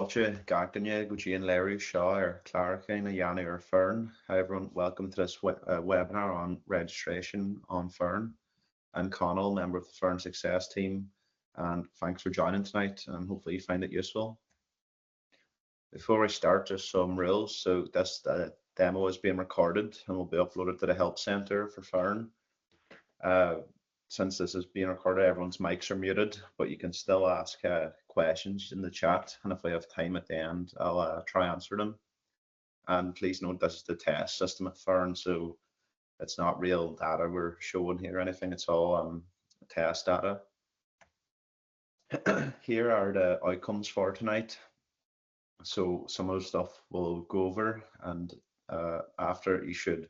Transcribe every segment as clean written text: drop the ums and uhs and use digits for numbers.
Fáilte, Gacania, Gujin Larry Shaw, or Claracine, Yanni or Fern. Hi everyone, welcome to this webinar on registration on Fern. I'm Connell, member of the Fern Success team, and thanks for joining tonight, and hopefully you find it useful. Before we start, just some rules. So this demo is being recorded and will be uploaded to the Help Centre for Fern. Since this is being recorded, everyone's mics are muted, but you can still ask questions in the chat, and if we have time at the end, I'll try answer them. And please note this is the test system at Fern, so it's not real data we're showing here or anything. It's all test data. Here are the outcomes for tonight. So some of the stuff we'll go over, and after you should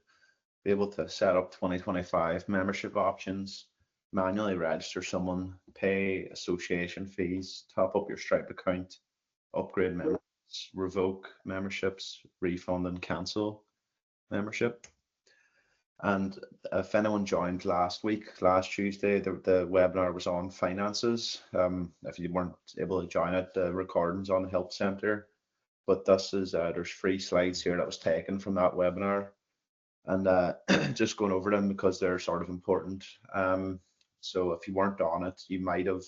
be able to set up 2025 membership options, manually register someone, pay association fees, top up your Stripe account, upgrade memberships, revoke memberships, refund and cancel membership. And if anyone joined last Tuesday, the webinar was on finances. If you weren't able to join it, the recording's on the Help Centre. But this is, there's 3 slides here that was taken from that webinar. And just going over them because they're sort of important. So if you weren't on it, you might have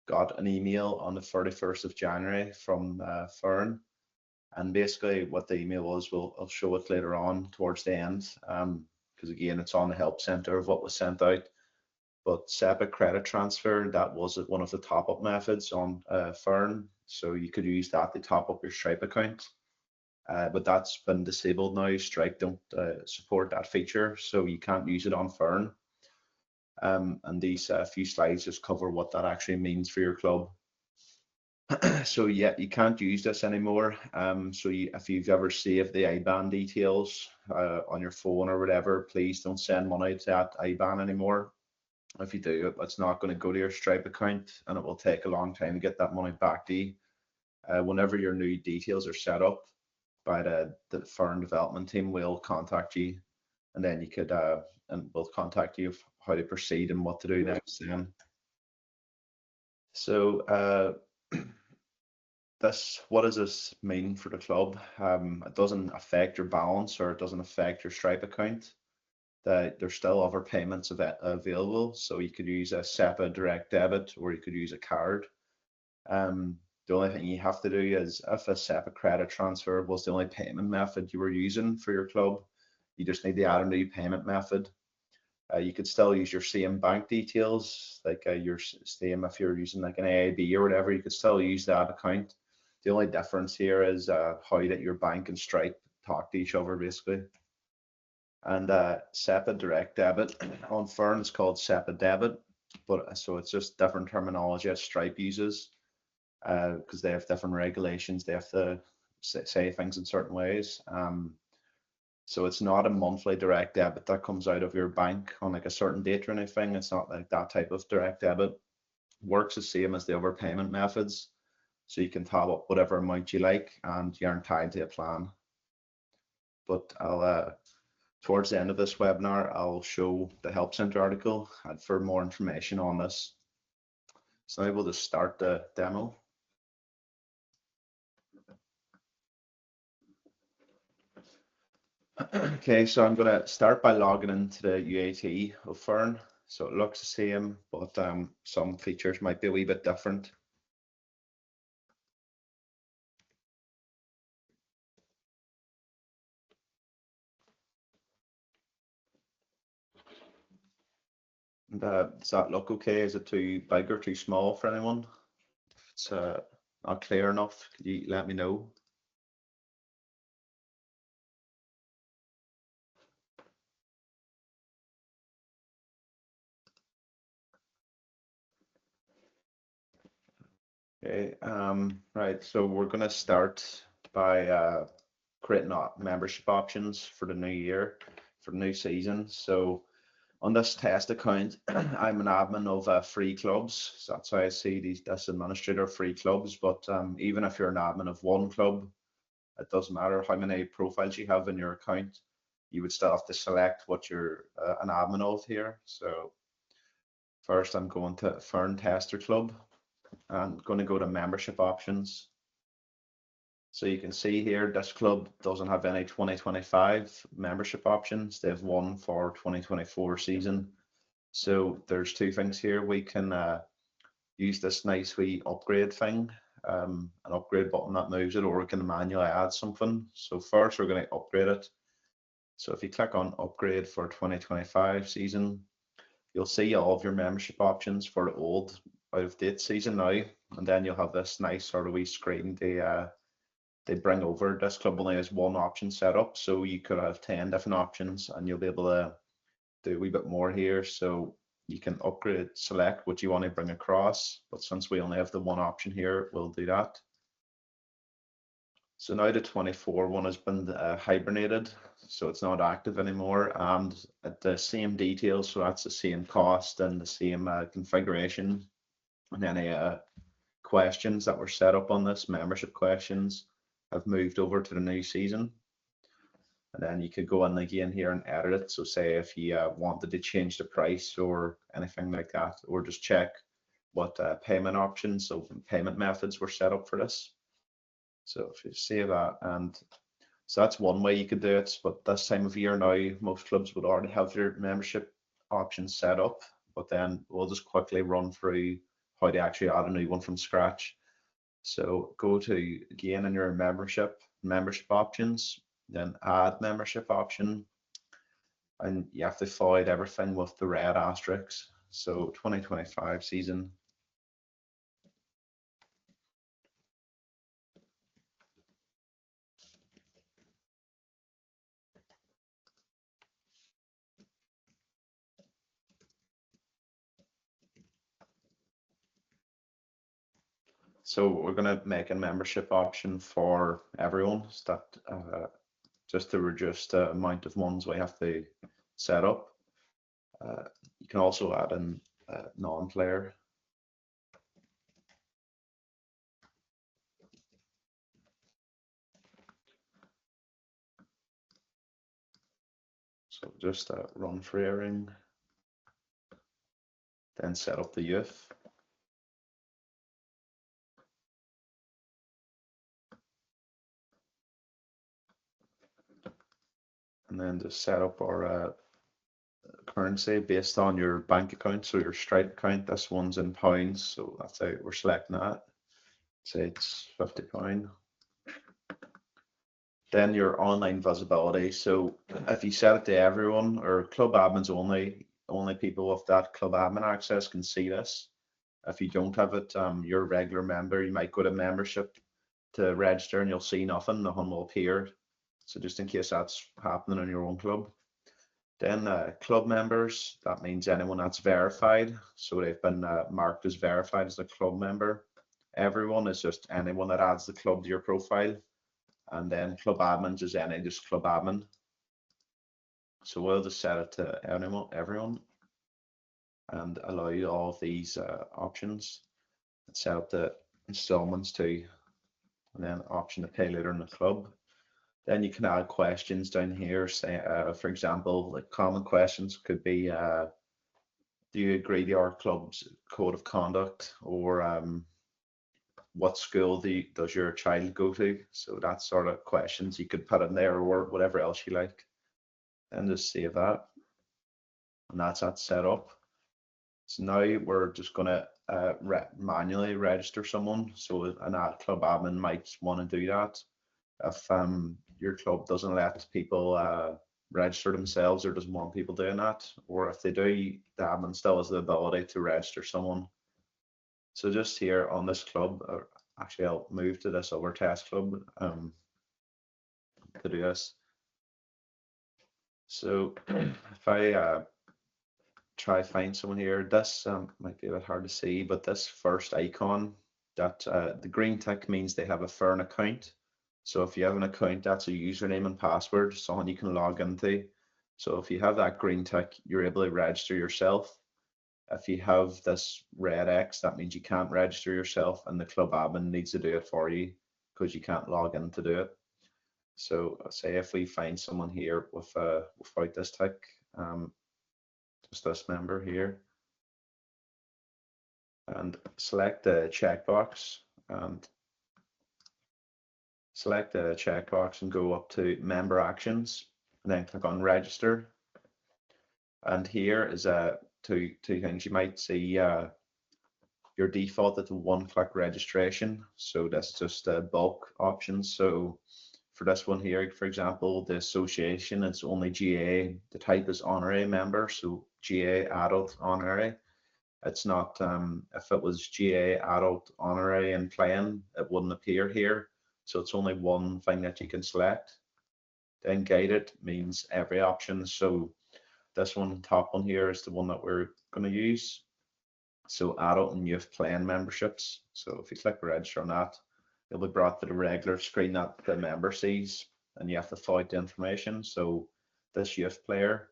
got an email on the 31st of January from Fern. And basically what the email was, I'll show it later on towards the end, because again, it's on the Help Centre of what was sent out. But SEPA credit transfer, that was one of the top-up methods on Fern. So you could use that to top up your Stripe account. But that's been disabled now. Stripe don't support that feature, so you can't use it on Fern. And these few slides just cover what that actually means for your club. So yeah, you can't use this anymore. If you've ever saved the IBAN details on your phone or whatever, please don't send money to that IBAN anymore. If you do, it's not going to go to your Stripe account, and it will take a long time to get that money back to you. Whenever your new details are set up by the Fern development team, will contact you, and then you could and we'll contact you of how to proceed and what to do next then. So what does this mean for the club? It doesn't affect your balance, or it doesn't affect your Stripe account. There's still other payments available, so you could use a SEPA direct debit, or you could use a card. The only thing you have to do is, if a SEPA credit transfer was the only payment method you were using for your club, you just need to add a new payment method. You could still use your same bank details, like your same, if you're using like an AIB or whatever, you could still use that account. The only difference here is how that your bank and Stripe talk to each other, basically. And SEPA direct debit on Fern is called SEPA debit, but so it's just different terminology that Stripe uses, because they have different regulations. They have to say things in certain ways. So it's not a monthly direct debit that comes out of your bank on like a certain date or anything. It's not like that type of direct debit. Works the same as the other payment methods. So you can top up whatever amount you like, and you aren't tied to a plan. But I'll towards the end of this webinar, I'll show the Help Centre article for more information on this. So I will just start the demo. Okay, so I'm going to start by logging into the UAT of Fern. So it looks the same, but some features might be a wee bit different. And, does that look okay? Is it too big or too small for anyone? If it's not clear enough, could you let me know? Okay, right, so we're going to start by creating membership options for the new year, for the new season. So on this test account, I'm an admin of free clubs. So that's how I see this administrator free clubs. But even if you're an admin of one club, it doesn't matter how many profiles you have in your account. You would still have to select what you're an admin of here. So first, I'm going to Fern Tester Club. I'm going to go to membership options. So you can see here, this club doesn't have any 2025 membership options. They have one for 2024 season. So there's two things here. We can use this nice wee upgrade thing, an upgrade button that moves it, or we can manually add something. So first we're going to upgrade it. So if you click on upgrade for 2025 season, you'll see all of your membership options for the old out of date season now, and then you'll have this nice sort of wee screen. They bring over. This club only has one option set up, so you could have 10 different options, and you'll be able to do a wee bit more here. So you can upgrade, select what you want to bring across, but since we only have the one option here, we'll do that. So now the 24 one has been hibernated, so it's not active anymore, and at the same details, so that's the same cost and the same configuration, and any questions that were set up on this, membership questions, have moved over to the new season. And then you could go in again here and edit it. So say if you wanted to change the price or anything like that, or just check what payment options, so payment methods were set up for this. So if you save that, and so that's one way you could do it. But this time of year now, most clubs would already have their membership options set up. But then we'll just quickly run through how to actually add a new one from scratch. So go to again in your membership options, then add membership option, and you have to fill out everything with the red asterisks. So 2025 season. So we're going to make a membership option for everyone, so that just to reduce the amount of ones we have to set up. You can also add in non-player. So just run Foireann, then set up the youth. And then just set up our currency based on your bank account. So your Stripe account, this one's in pounds, so that's how we're selecting that. Say it's £50. Then your online visibility. So if you set it to everyone or club admins only people with that club admin access can see this. If you don't have it, you're a regular member, you might go to membership to register and you'll see nothing, nothing will appear. So just in case that's happening in your own club. Then club members, that means anyone that's verified. So they've been marked as verified as a club member. Everyone is just anyone that adds the club to your profile. And then club admins is any just club admin. So we'll just set it to everyone and allow you all of these options. Set up the installments too, and then option to pay later in the club. Then you can add questions down here. Say, for example, like common questions could be, do you agree to our club's code of conduct, or what school does your child go to? So that sort of questions you could put in there, or whatever else you like, and just save that. And that's that set up. So now we're just going to manually register someone. So an ad club admin might want to do that. If your club doesn't let people register themselves or doesn't want people doing that, or if they do, the admin still has the ability to register someone. So just here on this club, actually I'll move to this other test club to do this. So if I try find someone here, this might be a bit hard to see, but this first icon, that the green tick means they have a Foireann account. So if you have an account, that's a username and password, something you can log into. So if you have that green tick, you're able to register yourself. If you have this red X, that means you can't register yourself and the club admin needs to do it for you because you can't log in to do it. So say if we find someone here without this tick, just this member here, and select the checkbox and Select the checkbox and go up to member actions and then click on register. And here is two things. You might see your default at the one-click registration. So that's just a bulk option. So for this one here, for example, the association, it's only GA. The type is honorary member, so GA adult honorary. It's not, if it was GA adult honorary and plain, it wouldn't appear here. So it's only one thing that you can select. Then guided means every option. So this one, top one here, is the one that we're going to use. So adult and youth plan memberships. So if you click register on that, you'll be brought to the regular screen that the member sees, and you have to fill out the information. So this youth player,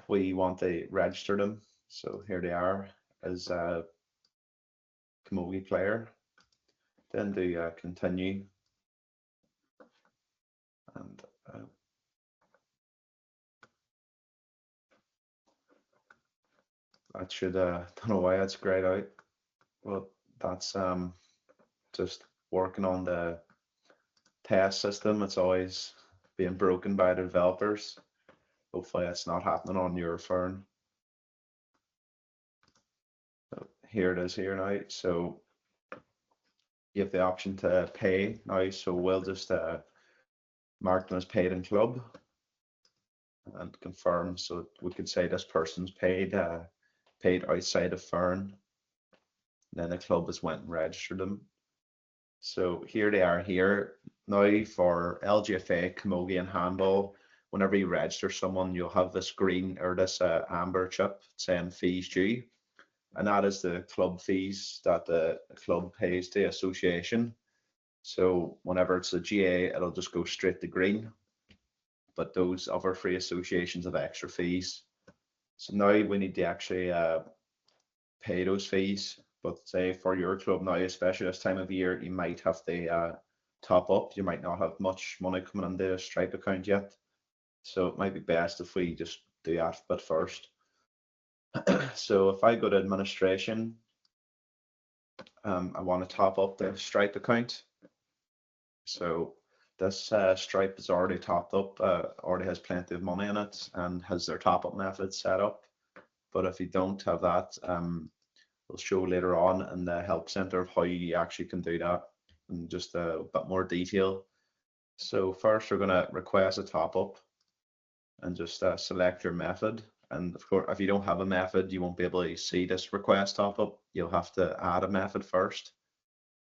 we want to register them. So here they are as a Camogie player. Then do continue, and that should don't know why that's grayed out, but that's just working on the test system. It's always being broken by the developers. Hopefully it's not happening on your phone. So here it is here now. So you have the option to pay now. So we'll just mark them as paid in club and confirm. So we could say this person's paid paid outside of Fern. Then the club has went and registered them. So here they are here. Now for LGFA, Camogie and handball, whenever you register someone, you'll have this green or this amber chip saying fees due. And that is the club fees that the club pays to the association. So whenever it's a GA, it'll just go straight to green. But those other three associations have extra fees. So now we need to actually pay those fees. But say for your club now, especially this time of year, you might have to top up. You might not have much money coming into a Stripe account yet. So it might be best if we just do that bit first. So if I go to administration, I want to top up the Stripe account. So this Stripe is already topped up, already has plenty of money in it and has their top up method set up. But if you don't have that, we'll show later on in the help center of how you actually can do that in just a bit more detail. So first we're going to request a top up and just select your method. And of course, if you don't have a method, you won't be able to see this request top up. You'll have to add a method first.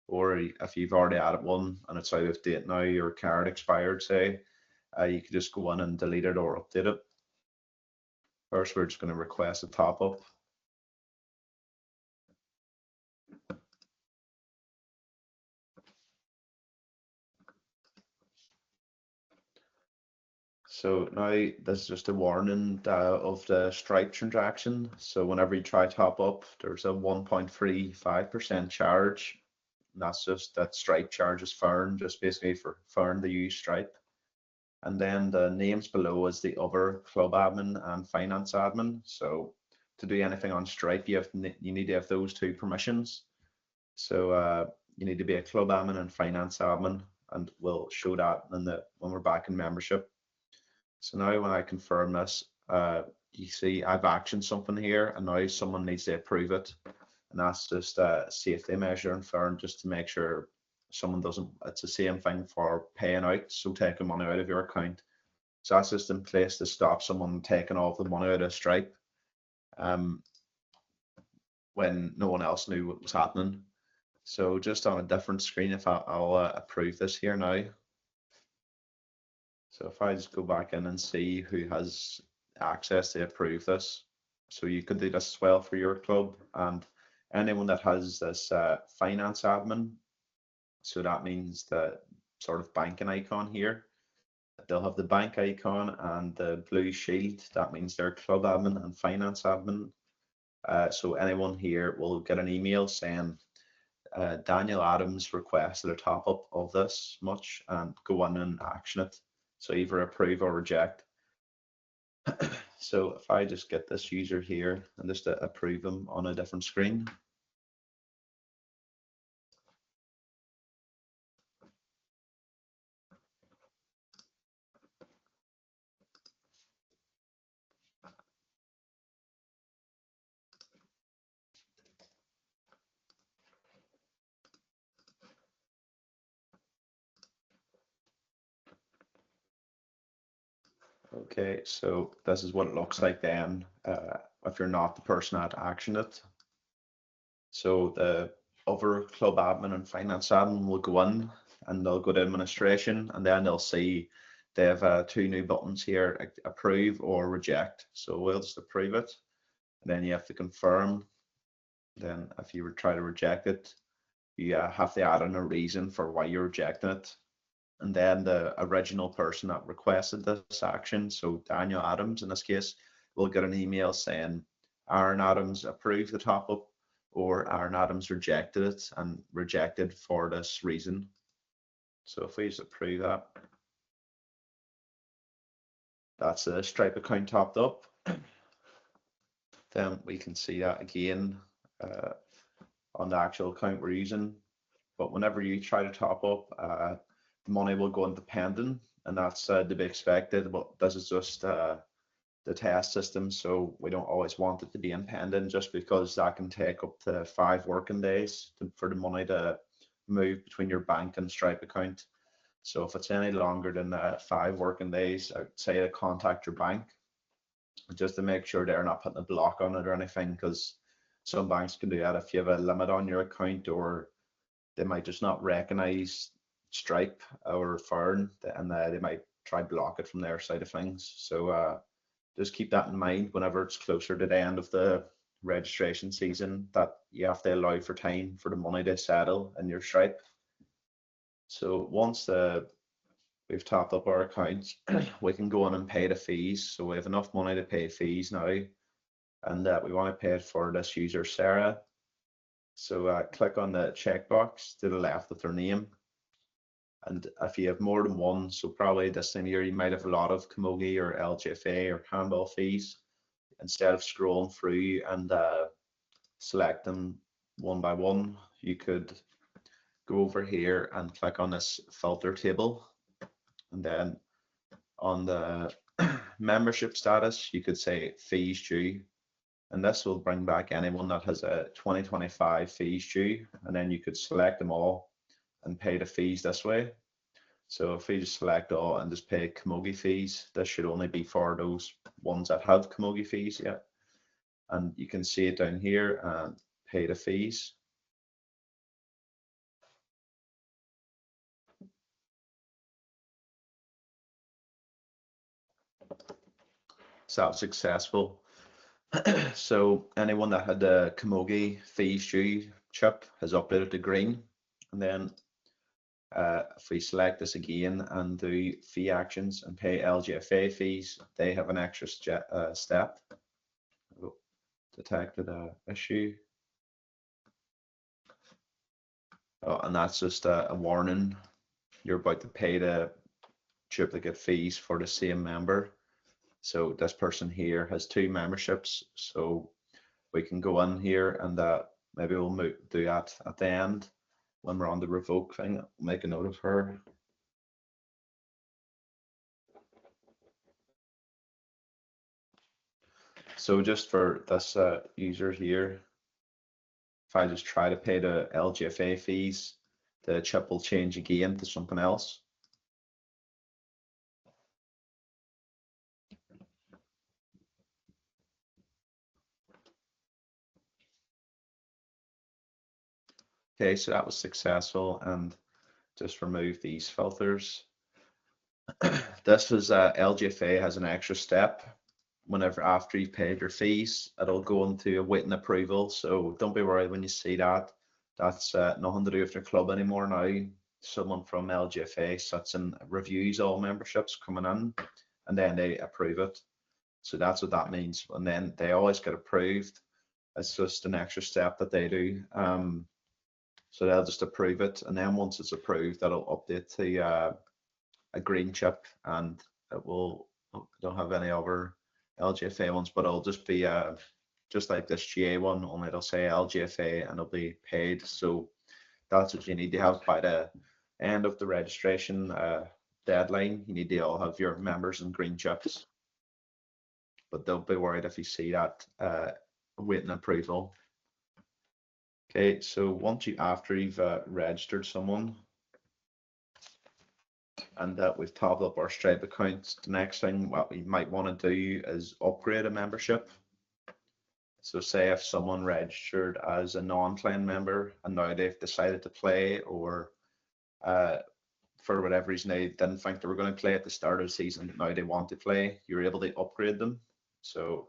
Or if you've already added one and it's out of date now, your card expired, say, you could just go in and delete it or update it. First, we're just going to request a top up. So now this is just a warning of the Stripe transaction. So whenever you try top up, there's a 1.35% charge. And that's just that Stripe charges Foireann, just basically for Foireann to use Stripe. And then the names below is the other club admin and finance admin. So to do anything on Stripe, you need to have those two permissions. So you need to be a club admin and finance admin, and we'll show that when we're back in membership. So now when I confirm this, you see I've actioned something here, and now someone needs to approve it. And that's just a safety measure in Foireann, just to make sure someone doesn't, it's the same thing for paying out, so taking money out of your account. So that's just in place to stop someone taking all the money out of Stripe when no one else knew what was happening. So just on a different screen, if I'll approve this here now. So if I just go back in and see who has access to approve this, so you can do this as well for your club, and anyone that has this finance admin, so that means the sort of banking icon here, they'll have the bank icon and the blue shield. That means they're club admin and finance admin. So anyone here will get an email saying Daniel Adams requested a top up of this much, and go on and action it. So either approve or reject. So if I just get this user here and just approve them on a different screen. Okay, so this is what it looks like then if you're not the person that actioned it. So the other club admin and finance admin will go in and they'll go to administration and then they'll see they have two new buttons here, approve or reject. So we'll just approve it. And then you have to confirm. Then if you try to reject it, you have to add in a reason for why you're rejecting it. And then the original person that requested this action, so Daniel Adams in this case, will get an email saying Aaron Adams approved the top up or Aaron Adams rejected it and rejected for this reason. So if we just approve that, that's the Stripe account topped up. Then we can see that again on the actual account we're using. But whenever you try to top up, the money will go into pending, and that's to be expected. But this is just the test system, so we don't always want it to be in pending, just because that can take up to 5 working days for the money to move between your bank and Stripe account. So if it's any longer than 5 working days, I'd say to contact your bank just to make sure they're not putting a block on it or anything, because some banks can do that if you have a limit on your account, or they might just not recognize Stripe or Foireann, and they might try block it from their side of things. So just keep that in mind whenever it's closer to the end of the registration season, that you have to allow for time for the money to settle in your Stripe. So once we've topped up our accounts, we can go on and pay the fees. So we have enough money to pay fees now, and we want to pay it for this user, Sarah. So click on the checkbox to the left of their name. And if you have more than one, so probably this time of year, you might have a lot of camogie or LGFA or handball fees. Instead of scrolling through and select them one by one, you could go over here and click on this filter table. And then on the membership status, you could say fees due. And this will bring back anyone that has a 2025 fees due. And then you could select them all and pay the fees this way. So if we just select all and just pay camogie fees, this should only be for those ones that have camogie fees yet. And you can see it down here and pay the fees. So that's successful. So anyone that had the camogie fees due chip has updated to green. And then if we select this again and do fee actions and pay LGFA fees, they have an extra step. Oh, detected a issue. Oh, and that's just a warning. You're about to pay the duplicate fees for the same member. So this person here has 2 memberships. So we can go in here and maybe we'll do that at the end when we're on the revoke thing. I'll make a note of her. So just for this user here, if I just try to pay the LGFA fees, the chip will change again to something else. Okay, so that was successful, and just remove these filters. This was LGFA has an extra step. Whenever after you've paid your fees, it'll go into awaiting approval. So don't be worried when you see that. That's nothing to do with your club anymore now. Someone from LGFA sits and reviews all memberships coming in, and then they approve it. So that's what that means. And then they always get approved. It's just an extra step that they do. So they'll just approve it, and then once it's approved, that'll update to a green chip, and it will don't have any other LGFA ones, but it'll just be just like this GA one, only it'll say LGFA and it'll be paid. So that's what you need to have by the end of the registration deadline. You need to all have your members and green chips. But don't be worried if you see that waiting approval. Okay, so after you've registered someone, and that we've topped up our Stripe accounts. The next thing what we might want to do is upgrade a membership. So say if someone registered as a non-playing member and now they've decided to play, or for whatever reason they didn't think they were going to play at the start of the season, but now they want to play, you're able to upgrade them. So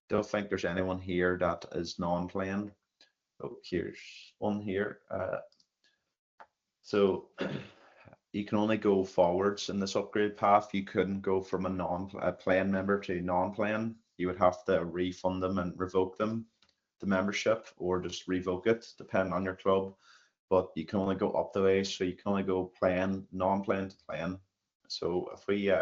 don't think there's anyone here that is non-playing. Oh, here's one here. So you can only go forwards in this upgrade path. You couldn't go from a playing member to non-playing. You would have to refund them and revoke them, the membership, or just revoke it, depending on your club. But you can only go up the way, so you can only go playing, non-playing to playing. So if we,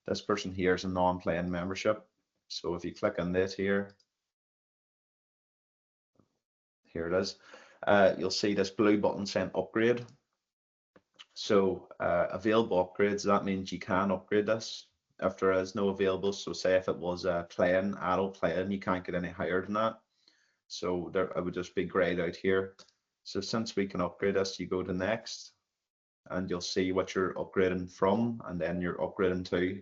this person here is a non-playing membership. So if you click on this here it is, you'll see this blue button saying upgrade. So available upgrades, that means you can upgrade this if there is no available. So say if it was a playing, adult playing, you can't get any higher than that. So there, it would just be grayed out here. So since we can upgrade this, you go to next, and you'll see what you're upgrading from, and then you're upgrading to.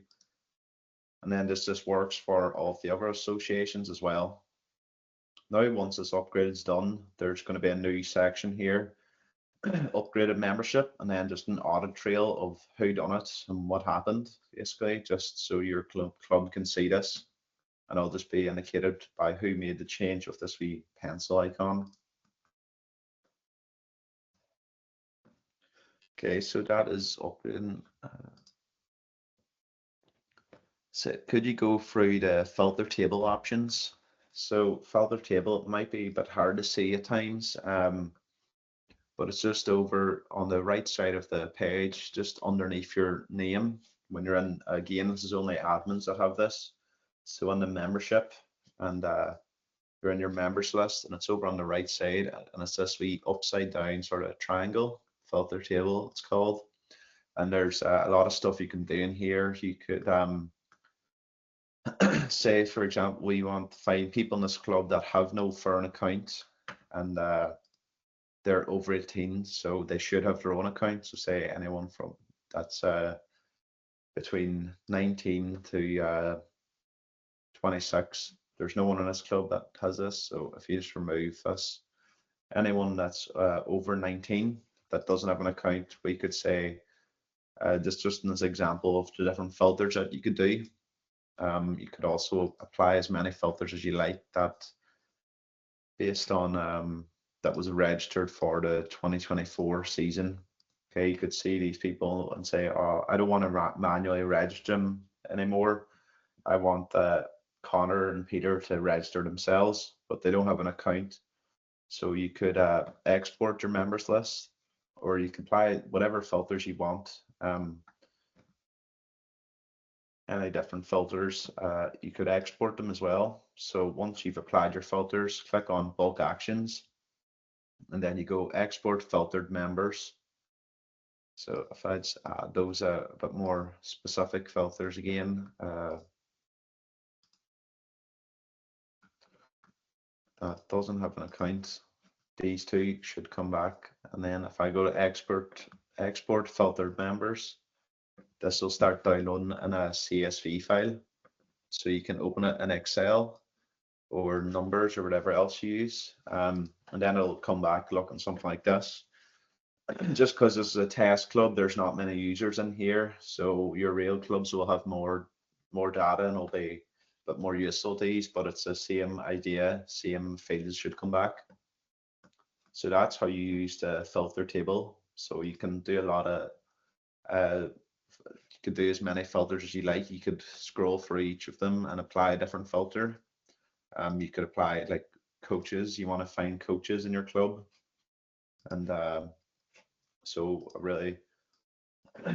And then this works for all of the other associations as well. Now, once this upgrade is done, there's going to be a new section here, upgraded membership, and then just an audit trail of who done it and what happened, basically, just so your club can see this. And it'll just be indicated by who made the change with this wee pencil icon. Okay, so that is upgrading. So could you go through the filter table options? So filter table, it might be a bit hard to see at times, but it's just over on the right side of the page, just underneath your name. When you're in, again, this is only admins that have this. So on the membership, and you're in your members list, and it's over on the right side, and it's this wee upside down sort of triangle, filter table it's called. And there's a lot of stuff you can do in here. You could say, for example, we want to find people in this club that have no Foireann account, and they're over 18, so they should have their own account. So say anyone from that's between 19 to 26. There's no one in this club that has this. So if you just remove this, anyone that's over 19 that doesn't have an account, we could say, just in this example of the different filters that you could do. You could also apply as many filters as you like that based on that was registered for the 2024 season. Okay, you could see these people and say, oh, I don't want to manually register them anymore. I want Connor and Peter to register themselves, but they don't have an account. So you could export your members list, or you can apply whatever filters you want. Any different filters, you could export them as well. So once you've applied your filters, click on bulk actions, and then you go export filtered members. So if I just add those a bit more specific filters again, that doesn't have an account, these two should come back. And then if I go to export filtered members, this will start downloading in a CSV file. So you can open it in Excel or Numbers or whatever else you use. And then it'll come back looking something like this. Just because this is a test club, there's not many users in here. So your real clubs will have more data and will be a bit more useful to use, but it's the same idea, same fields should come back. So that's how you use the filter table. So you can do a lot of you could do as many filters as you like. You could scroll through each of them and apply a different filter. You could apply like coaches. You want to find coaches in your club, and so a really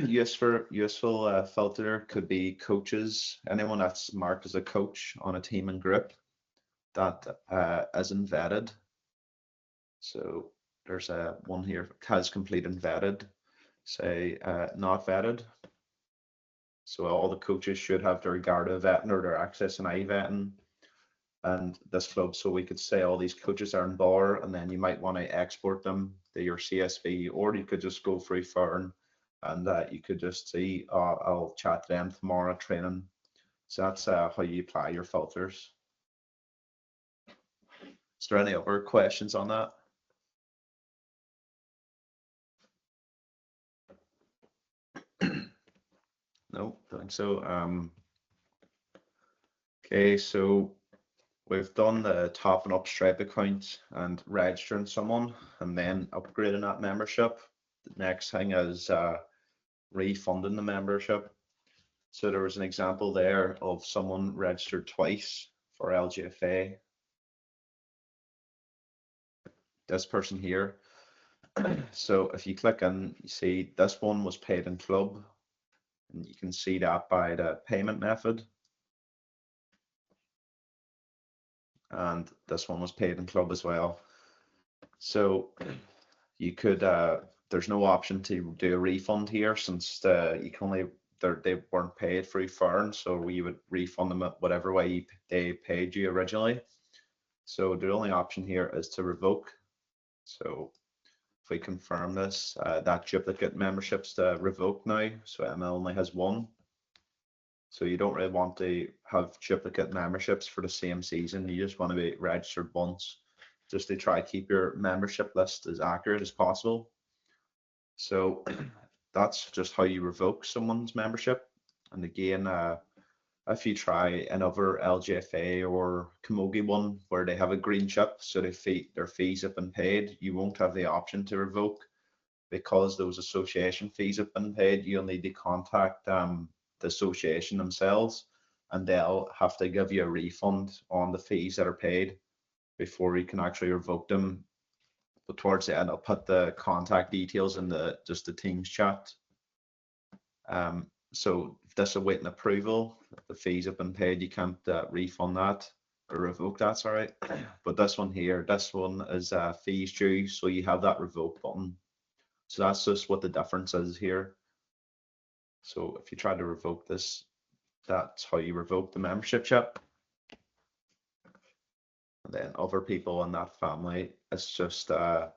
useful filter could be coaches. Anyone that's marked as a coach on a team and group that isn't vetted. So there's one here, has completed vetted. Say not vetted. So all the coaches should have their Garda vetting or their Access and I vetting, and this club. So we could say all these coaches are in bar, and then you might want to export them to your CSV, or you could just go through Foireann and you could just see, I'll chat to them tomorrow at training. So that's how you apply your filters. Is there any other questions on that? No, don't think so. Okay, so we've done the topping up Stripe account and registering someone and then upgrading that membership. The next thing is refunding the membership. So there was an example there of someone registered twice for LGFA. This person here. So if you click in, you see this one was paid in club, and you can see that by the payment method. And this one was paid in club as well. So you could, there's no option to do a refund here since you can only, they weren't paid through Foireann, so we would refund them at whatever way they paid you originally. So the only option here is to revoke. So if we confirm this, that duplicate membership's to revoke now, so ML only has one. So you don't really want to have duplicate memberships for the same season. You just want to be registered once, just to try to keep your membership list as accurate as possible. So that's just how you revoke someone's membership. And again, if you try another LGFA or Camogie one where they have a green chip, so their fees have been paid, you won't have the option to revoke because those association fees have been paid. You'll need to contact the association themselves, and they'll have to give you a refund on the fees that are paid before you can actually revoke them. But towards the end, I'll put the contact details in just the Teams chat. So if this is awaiting approval, if the fees have been paid, you can't refund that or revoke that, sorry. But this one here, this one is fees due, so you have that revoke button. So that's just what the difference is here. So if you try to revoke this, that's how you revoke the membership chip. And then other people in that family, it's just that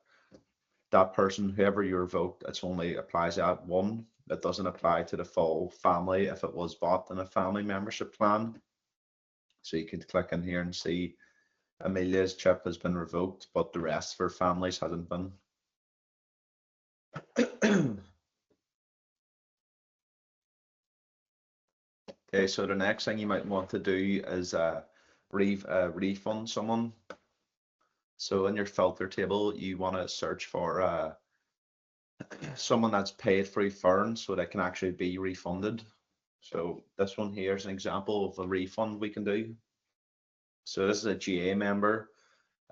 person, whoever you revoked, it's only applies at one. It doesn't apply to the full family if it was bought in a family membership plan. So you can click in here and see Amelia's chip has been revoked, but the rest of her families hasn't been. Okay, so the next thing you might want to do is refund someone. So in your filter table, you want to search for someone that's paid through Foireann so they can actually be refunded. So this one here is an example of a refund we can do. So this is a GA member.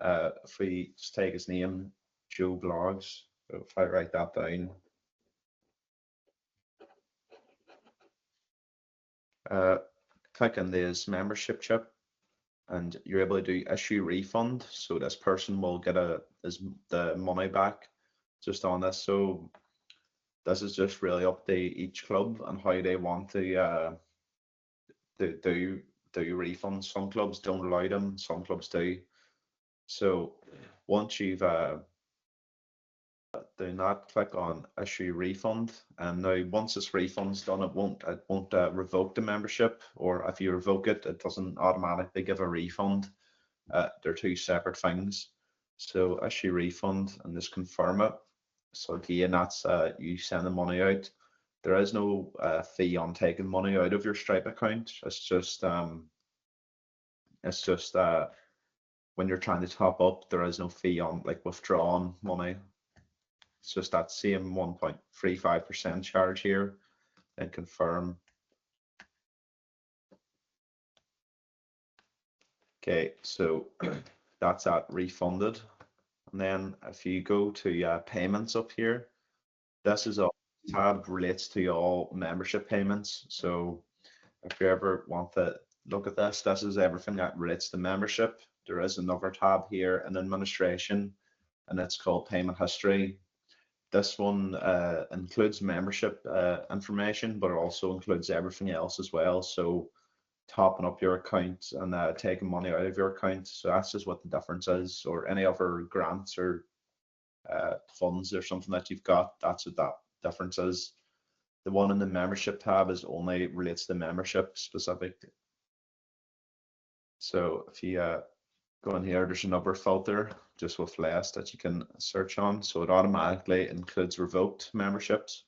If we just take his name, Joe Blogs, so if I write that down, click on this membership chip, and you're able to do issue refund. So this person will get the money back just on this. So this is just really up to each club and how they want to do refunds. Some clubs don't allow them, some clubs do. So once you've do not click on issue refund, and now once this refund's done, it won't revoke the membership, or if you revoke it, it doesn't automatically give a refund. They're two separate things. So issue refund and just confirm it. So again, that's you send the money out. There is no fee on taking money out of your Stripe account. It's just when you're trying to top up, there is no fee on like withdrawing money. It's just that same 1.35% charge here, and confirm. Okay, so that's that refunded. And then if you go to payments up here, this is a tab relates to all membership payments. So if you ever want to look at this, this is everything that relates to membership. There is another tab here in administration, and it's called payment history. This one includes membership information, but it also includes everything else as well. So topping up your account and taking money out of your account. So that's just what the difference is, or any other grants or funds or something that you've got. That's what that difference is. The one in the membership tab is only relates to membership specific. So if you go in here, there's another filter just with less that you can search on. So it automatically includes revoked memberships.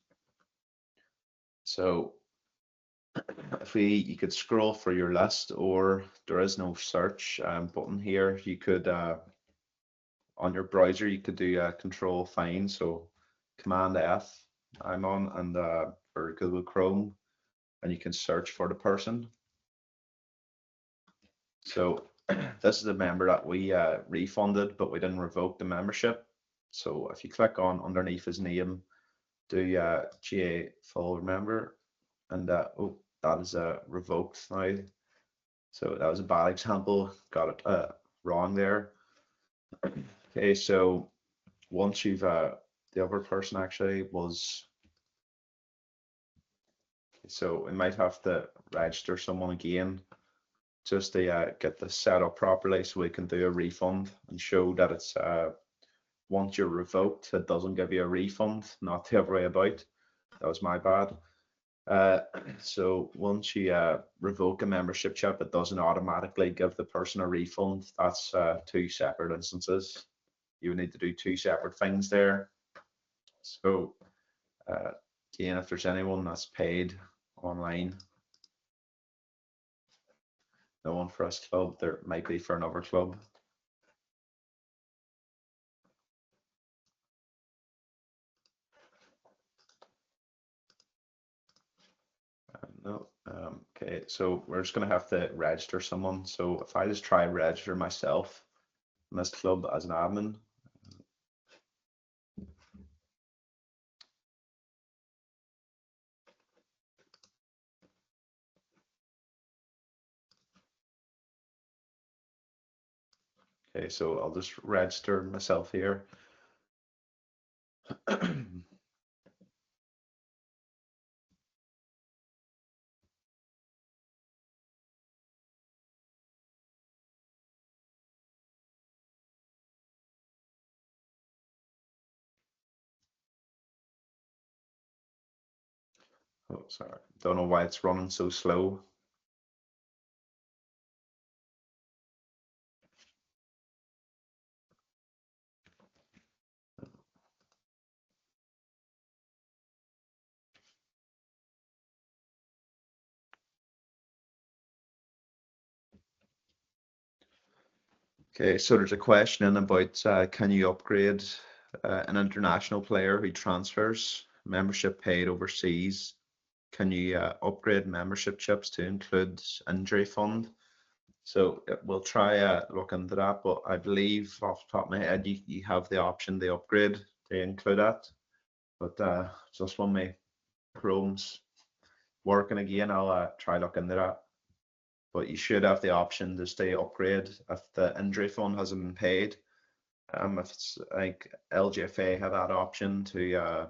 So if you could scroll for your list, or there is no search button here. You could on your browser you could do control find, so Command F I'm on, and for Google Chrome, and you can search for the person. So this is a member that we refunded, but we didn't revoke the membership. So if you click on underneath his name, do GA full member, and oh, that is revoked now. So that was a bad example, got it wrong there. Okay, so once you've the other person actually was, so we might have to register someone again just to get this set up properly so we can do a refund and show that it's once you're revoked, it doesn't give you a refund, not the other way about. That was my bad. So once you revoke a membership chip, it doesn't automatically give the person a refund. That's two separate instances. You would need to do two separate things there. So again, if there's anyone that's paid online, no one for us club, there might be for another club. No. Okay, so we're just gonna have to register someone. So if I just try register myself in this club as an admin. Okay, so I'll just register myself here. Oh, sorry. Don't know why it's running so slow. Okay, so there's a question in about can you upgrade an international player who transfers membership paid overseas? Can you upgrade membership chips to include injury fund? So we'll try look into that, but I believe off the top of my head, you have the option to upgrade to include that. But just when my Chrome's working again, I'll try look into that. But you should have the option to stay upgrade if the injury fund hasn't been paid. If it's like LGFA have that option to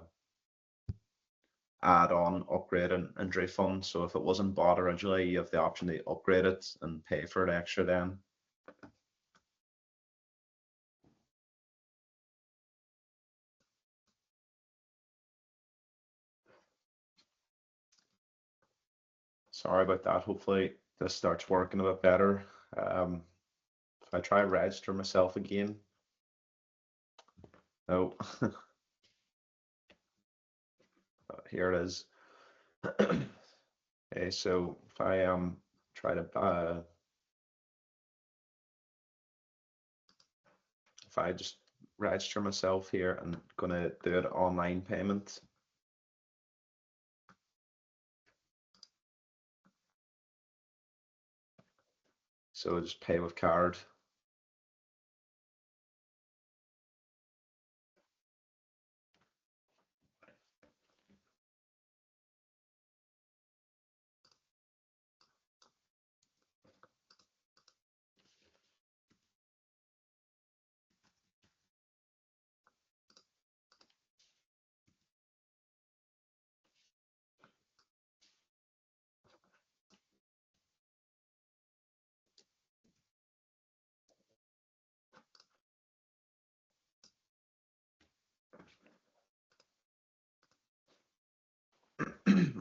add on upgrade an injury fund. So if it wasn't bought originally, you have the option to upgrade it and pay for it extra then. Sorry about that. Hopefully this starts working a bit better. If I try register myself again. No. Here it is. Okay, so if I try to if I just register myself here, I'm gonna do it online payment. So just pay with card.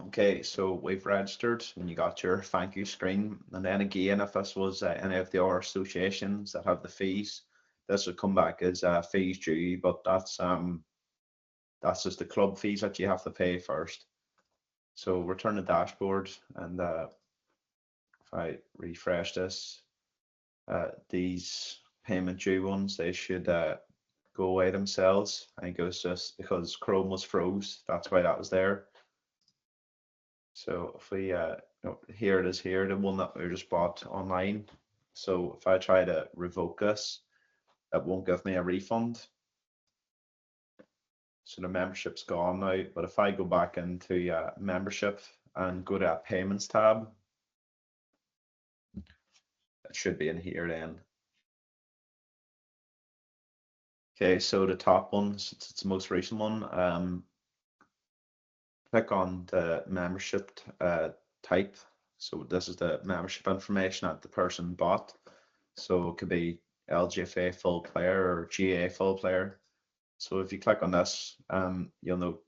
Okay, so we've registered and you got your thank you screen. And then again, if this was any of the other associations that have the fees, this would come back as fees due, but that's just the club fees that you have to pay first. So return the dashboard, and if I refresh this, these payment due ones, they should go away themselves. I think it was just because Chrome was froze, that's why that was there. So if we, here it is here, the one that we just bought online. So if I try to revoke this, it won't give me a refund. So the membership's gone now. But if I go back into membership and go to payments tab, it should be in here then. Okay, so the top one, it's the most recent one. Click on the membership type. So this is the membership information that the person bought. So it could be LGFA full player or GA full player. So if you click on this, you'll know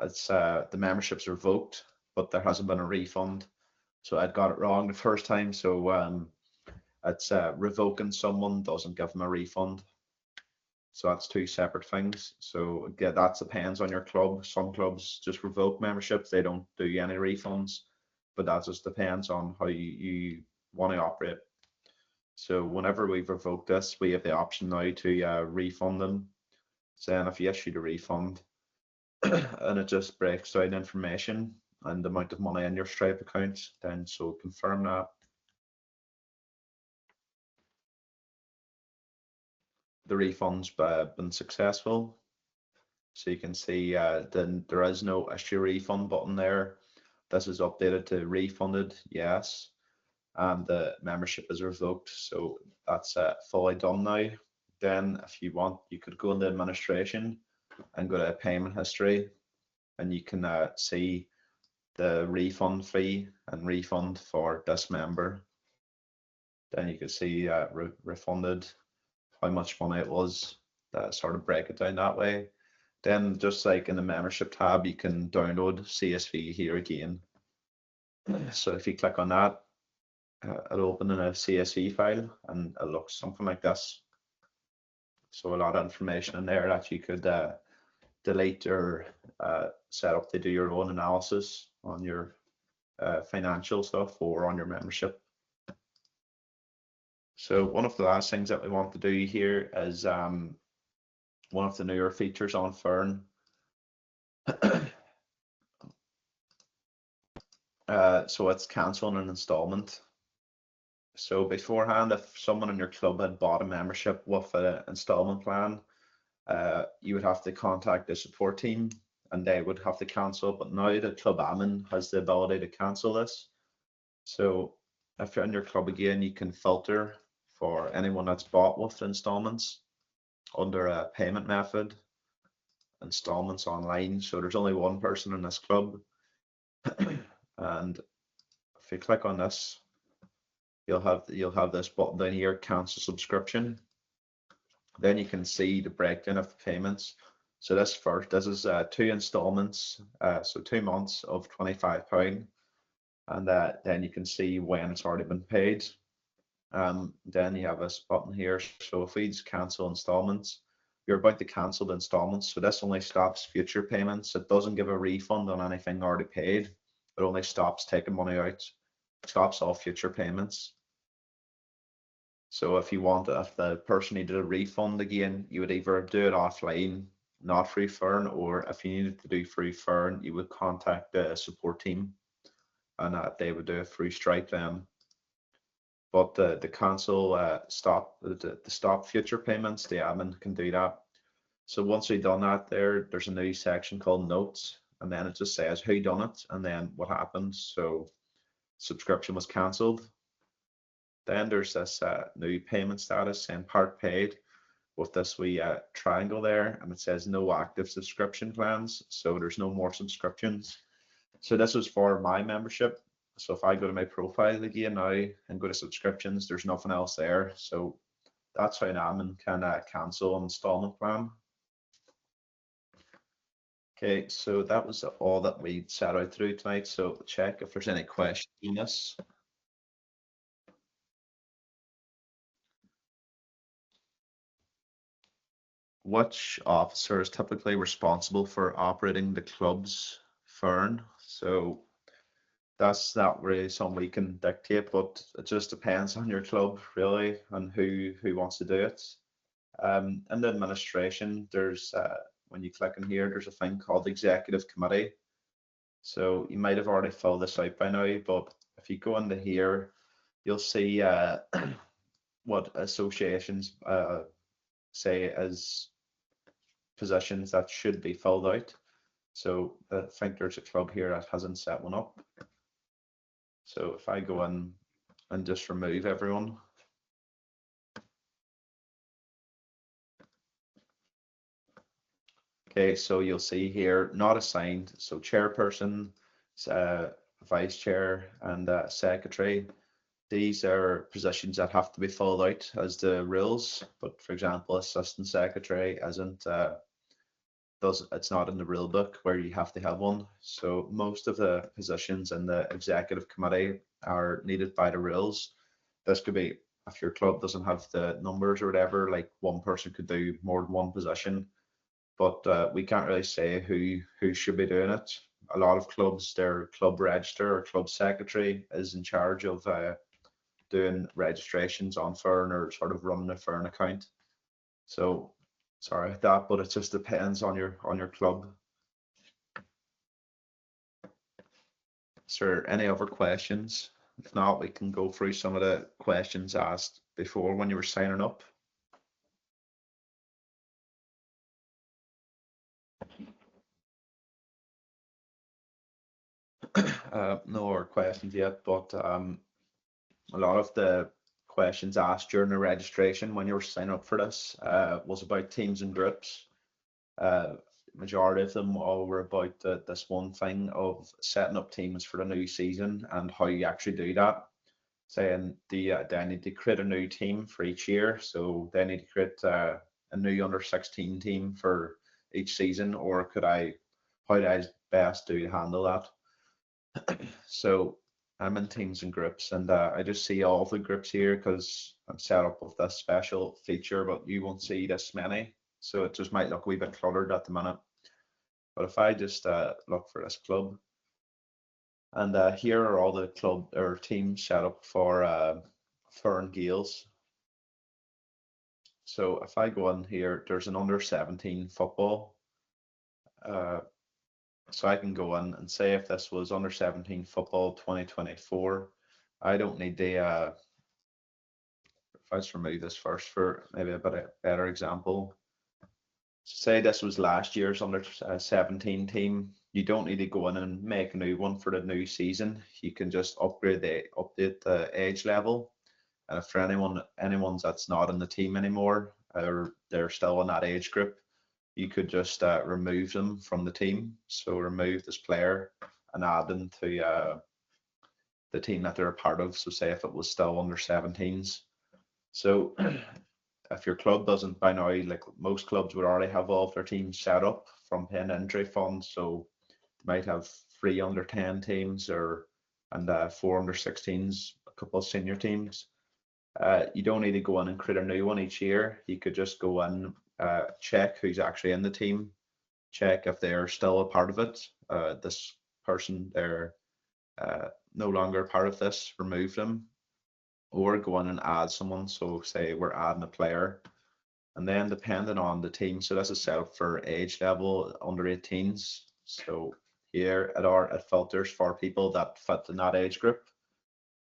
it's the membership's revoked, but there hasn't been a refund. So I'd got it wrong the first time. So it's revoking someone doesn't give them a refund. So that's two separate things. So yeah, that depends on your club. Some clubs just revoke memberships; they don't do any refunds, but that just depends on how you want to operate. So whenever we've revoked this, we have the option now to refund them. So then if you issue the refund and it just breaks down information and the amount of money in your Stripe account, then so confirm that. The refund's been successful. So you can see then there is no issue refund button there. This is updated to refunded, yes. And the membership is revoked. So that's fully done now. Then if you want, you could go into administration and go to payment history, and you can see the refund fee and refund for this member. Then you can see refunded, how much money it was, sort of break it down that way. Then just like in the membership tab, you can download CSV here again. So if you click on that, it'll open in a CSV file and it looks something like this. So a lot of information in there that you could delete or set up to do your own analysis on your financial stuff or on your membership. So one of the last things that we want to do here is one of the newer features on Foireann. So it's canceling an installment. So beforehand, if someone in your club had bought a membership with an installment plan, you would have to contact the support team and they would have to cancel. But now the club admin has the ability to cancel this. So if you're in your club again, you can filter for anyone that's bought with installments under a payment method, installments online. So there's only one person in this club. And if you click on this, you'll have this button down here, cancel subscription. Then you can see the breakdown of the payments. So this is 2 installments, so 2 months of £25, and then you can see when it's already been paid. Then you have this button here. So if we just cancel installments, you're about to cancel the installments. So this only stops future payments. It doesn't give a refund on anything already paid. It only stops taking money out, stops all future payments. So if the person needed a refund again, you would either do it offline, not through Foireann, or if you needed to do through Foireann, you would contact the support team and they would do it through Stripe then. But the cancel the stop future payments, the admin can do that. So once we've done that, there's a new section called notes, and then it just says who done it and then what happened. So subscription was cancelled. Then there's this new payment status and part paid with this wee triangle there, and it says no active subscription plans. So there's no more subscriptions. So this was for my membership. So if I go to my profile again now and go to subscriptions, there's nothing else there. So that's how an admin can cancel an installment plan. Okay, so that was all that we set out through tonight. So check if there's any questions on this. Which officer is typically responsible for operating the club's firm? So that's not really something we can dictate, but it just depends on your club really and who wants to do it. In the administration, there's when you click in here, there's a thing called executive committee. So you might have already filled this out by now, but if you go into here, you'll see what associations say as positions that should be filled out. So I think there's a club here that hasn't set one up. So if I go in and just remove everyone. Okay, so you'll see here, not assigned. So chairperson, uh, vice chair, and secretary. These are positions that have to be filled out as the rules. But for example, assistant secretary isn't it's not in the rule book where you have to have one. So most of the positions in the executive committee are needed by the rules. This could be if your club doesn't have the numbers or whatever, like one person could do more than one position, but we can't really say who should be doing it. A lot of clubs, their club register or club secretary is in charge of doing registrations on Fern or sort of running a Fern account. So sorry about that, but it just depends on your club. Is there any other questions? If not, we can go through some of the questions asked before when you were signing up. No more questions yet, but a lot of the questions asked during the registration when you were signing up for this was about teams and groups. Majority of them all were about this one thing of setting up teams for the new season and how you actually do that. Saying they need to create a new team for each year, so they need to create a new under 16 team for each season, or how do I best do to handle that? So I'm in teams and groups, and I just see all of the groups here because I'm set up with this special feature, but you won't see this many. So it just might look a wee bit cluttered at the minute. But if I just look for this club, and here are all the club or teams set up for Fern Gales. So if I go in here, there's an under 17 football. Uh, so I can go in and say if this was under 17 football 2024, I don't need the if I just remove this first for maybe a better example. Say this was last year's under 17 team. You don't need to go in and make a new one for the new season. You can just update the age level. And if for anyone's that's not in the team anymore, or they're still in that age group, you could just remove them from the team. So remove this player and add them to the team that they're a part of. So say if it was still under 17s. So if your club doesn't by now, like most clubs would already have all of their teams set up from paying injury funds. So they might have 3 under 10 teams and 4 under 16s, a couple of senior teams. You don't need to go in and create a new one each year. You could just go in, check who's actually in the team, check if they're still a part of it. This person, they're no longer part of this, remove them, or go in and add someone. So say we're adding a player, and then depending on the team, so this is set up for age level under 18s. So here it filters for people that fit in that age group.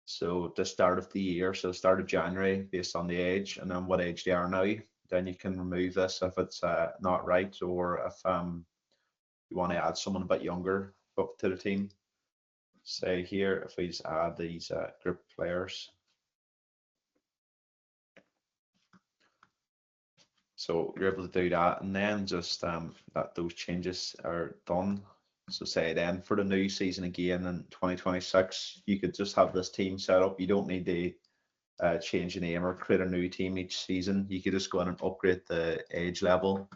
So the start of the year, so start of January, based on the age, and then what age they are now. Then you can remove this if it's not right, or if you want to add someone a bit younger up to the team. Say here, if we just add these group players. So you're able to do that, and then just that those changes are done. So say then for the new season again in 2026, you could just have this team set up. You don't need to change the name or create a new team each season. You could just go in and upgrade the age level.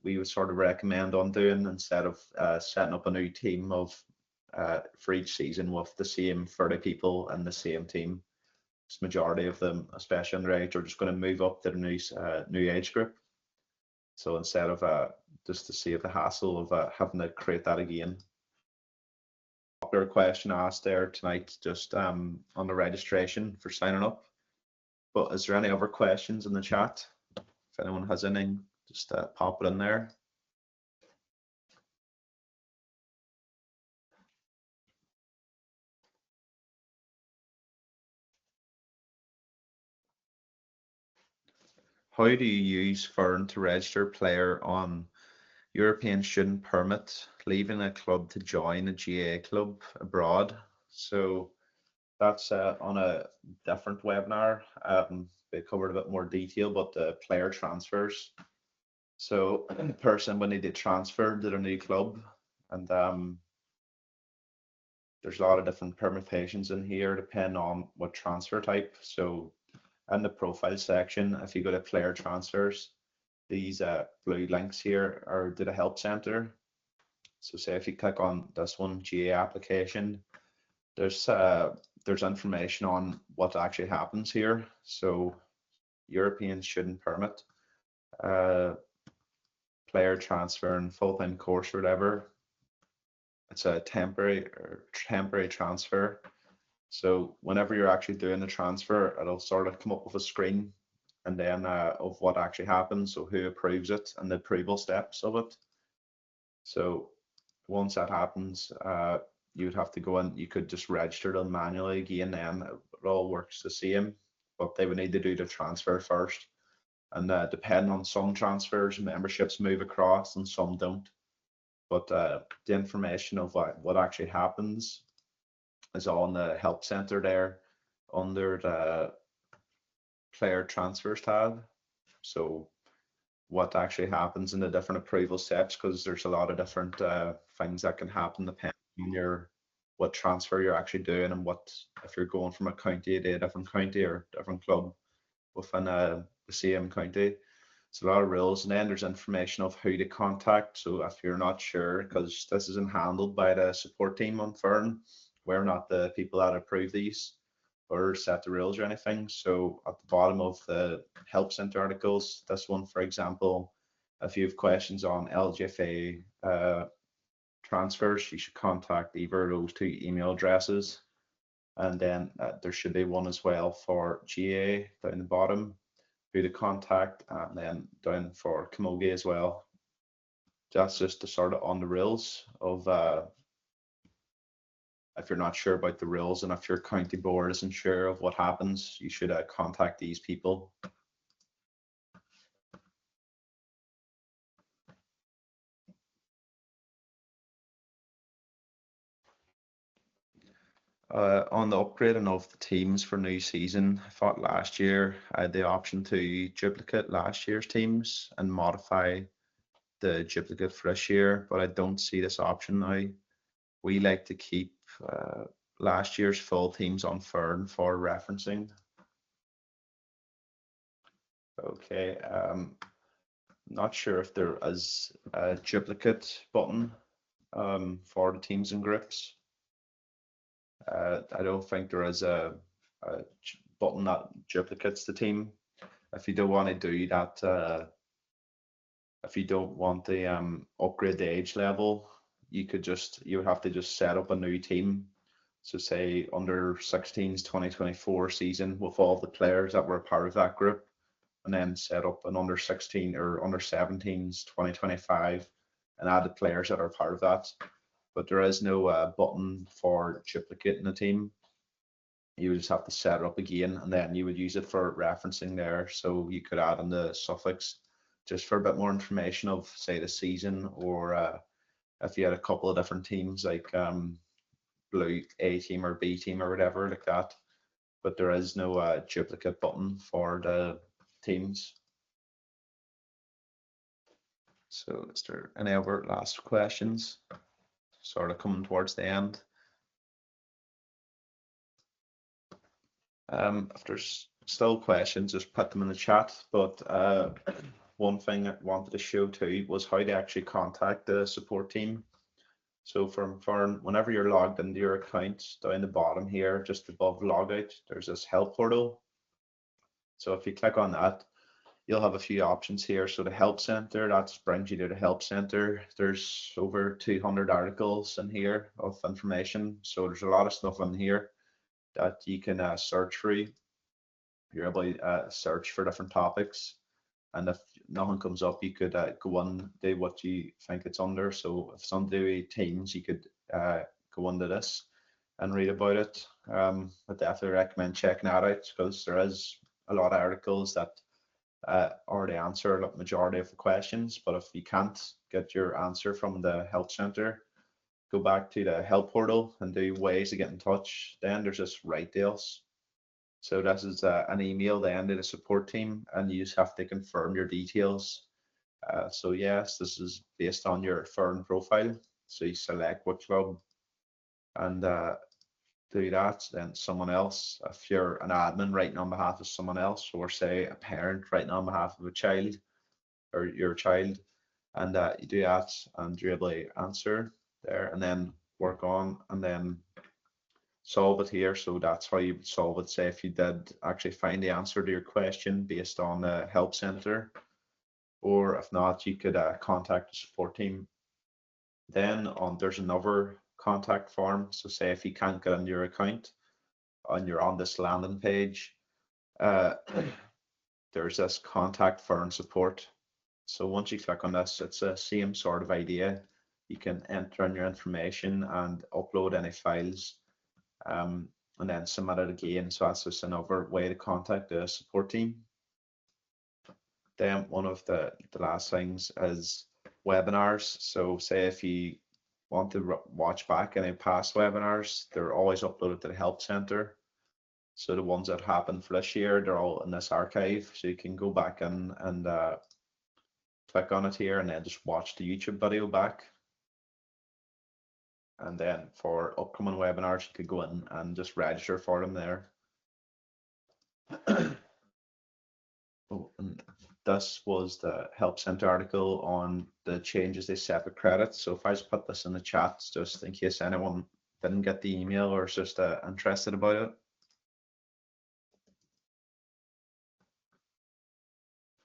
we would sort of recommend on doing instead of setting up a new team of for each season with the same 30 people in the same team. This majority of them, especially underage, are just going to move up to the new age group. So instead of just to save the hassle of having to create that again. Popular question asked there tonight, just on the registration for signing up. But is there any other questions in the chat? If anyone has anything, just pop it in there. How do you use Foireann to register player on European student permit, leaving a club to join a GA club abroad? So that's on a different webinar. They covered a bit more detail, but the player transfers. So the person when they did transfer to their new club, and there's a lot of different permutations in here depending on what transfer type. So in the profile section, if you go to player transfers, these blue links here are to the help center. So say if you click on this one, GA application, there's information on what actually happens here. So European student permit, player transfer and full-time course or whatever. It's a temporary transfer. So whenever you're actually doing the transfer, it'll sort of come up with a screen and then of what actually happens, so who approves it and the approval steps of it. So once that happens, you would have to go in, you could just register them manually again, then it all works the same, but they would need to do the transfer first. And depending on some transfers, memberships move across and some don't. But the information of what actually happens is all in the help center there under the player transfers tab. So what actually happens in the different approval steps, because there's a lot of different things that can happen depending on what transfer you're actually doing and what if you're going from a county to a different county or different club within the same county. It's a lot of rules, and then there's information of who to contact. So if you're not sure, because this isn't handled by the support team on Foireann, we're not the people that approve these or set the rules or anything. So at the bottom of the help center articles, this one, for example, if you have questions on LGFA transfers, you should contact either of those two email addresses. And then there should be one as well for GA down the bottom, who to contact, and then down for Camogie as well. That's just to sort of on the rules of if you're not sure about the rules and if your county board isn't sure of what happens, you should contact these people. On the upgrading of the teams for new season, I thought last year I had the option to duplicate last year's teams and modify the duplicate for this year, but I don't see this option now. We like to keep last year's full teams on Foireann for referencing. Okay, not sure if there is a duplicate button for the teams and groups. I don't think there is a button that duplicates the team. If you don't want to do that, if you don't want the upgrade the age level, you would have to just set up a new team. So say under 16's 2024 season with all the players that were a part of that group, and then set up an under 16 or under 17's 2025 and add the players that are part of that. But there is no button for duplicating a team. You would just have to set it up again, and then you would use it for referencing there. So you could add in the suffix just for a bit more information of, say, the season, or if you had a couple of different teams like blue A team or B team or whatever like that. But there is no duplicate button for the teams. So is there any other last questions? Sort of coming towards the end. If there's still questions, just put them in the chat. But one thing I wanted to show too was how to actually contact the support team. So from Foireann, whenever you're logged into your account, down the bottom here, just above logout, there's this help portal. So if you click on that, you'll have a few options here. So the help center, that brings you to the help center. There's over 200 articles in here of information. So there's a lot of stuff in here that you can search through. You're able to search for different topics. And if nothing comes up, you could go on, do what you think it's under. So if it's under teams, you could go into this and read about it. I definitely recommend checking that out because there is a lot of articles that already answer the majority of the questions. But if you can't get your answer from the help center, go back to the help portal and do ways to get in touch. Then there's this right deals. So this is an email then to the support team, and you just have to confirm your details. So yes, this is based on your Foireann profile. So you select what club and do that. Then someone else, if you're an admin writing on behalf of someone else, or say a parent writing on behalf of a child or your child, and you do that and you're able to answer there and then work on and then solve it here. So that's how you would solve it. Say if you did actually find the answer to your question based on the help center, or if not, you could contact the support team. Then there's another contact form. So say if you can't get into your account and you're on this landing page, uh, there's this contact Foireann support. So once you click on this, it's the same sort of idea. You can enter in your information and upload any files, and then submit it again. So that's just another way to contact the support team. Then one of the last things is webinars. So say if you want to watch back any past webinars, they're always uploaded to the help center. So the ones that happened for this year, they're all in this archive. So you can go back in and click on it here and then just watch the YouTube video back. And then for upcoming webinars, you could go in and just register for them there. Oh, and this was the help center article on the changes they set with credits. So if I just put this in the chat, just in case anyone didn't get the email or is just interested about it.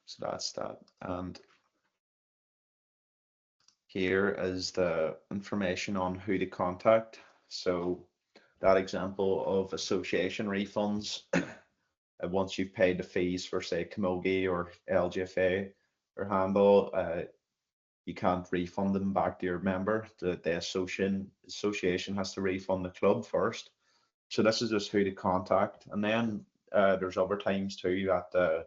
So that's that. And here is the information on who to contact. So that example of association refunds, once you've paid the fees for say Camogie or LGFA or handball, you can't refund them back to your member. The association has to refund the club first. So this is just who to contact. And then there's other times too that the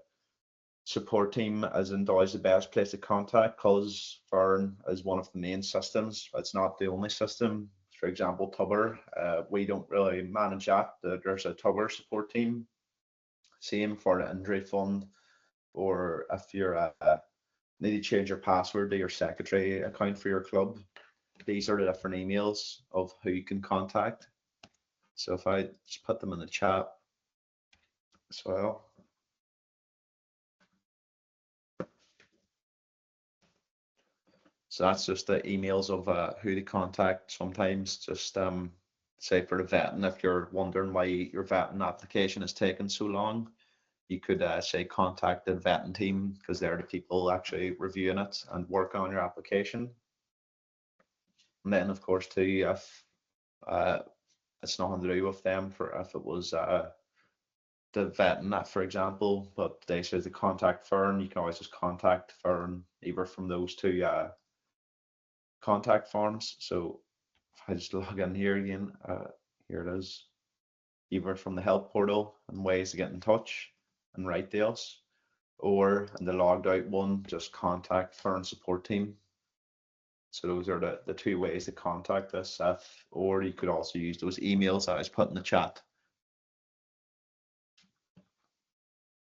support team isn't always the best place to contact because Foireann is one of the main systems. It's not the only system. For example, Tubber, we don't really manage that. There's a Tubber support team. Same for the injury fund, or if you're need to change your password to your secretary account for your club. These are the different emails of who you can contact. So if I just put them in the chat as well. So that's just the emails of who to contact. Sometimes just say for the vetting, if you're wondering why your vetting application is taking so long, you could say contact the vetting team because they're the people actually reviewing it and work on your application. And then of course too, if it's nothing to do with them, for if it was the vetting that, for example, but they say to contact Foireann, you can always just contact Foireann either from those two contact forms. So if I just log in here again, here it is, either from the help portal and ways to get in touch and write deals, or in the logged out one, just contact Foireann support team. So those are the two ways to contact us, or you could also use those emails that I was put in the chat.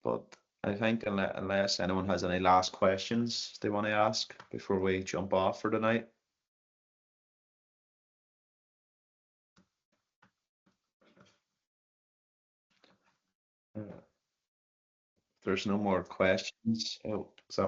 But I think unless anyone has any last questions they want to ask before we jump off for tonight. If there's no more questions. Oh, is that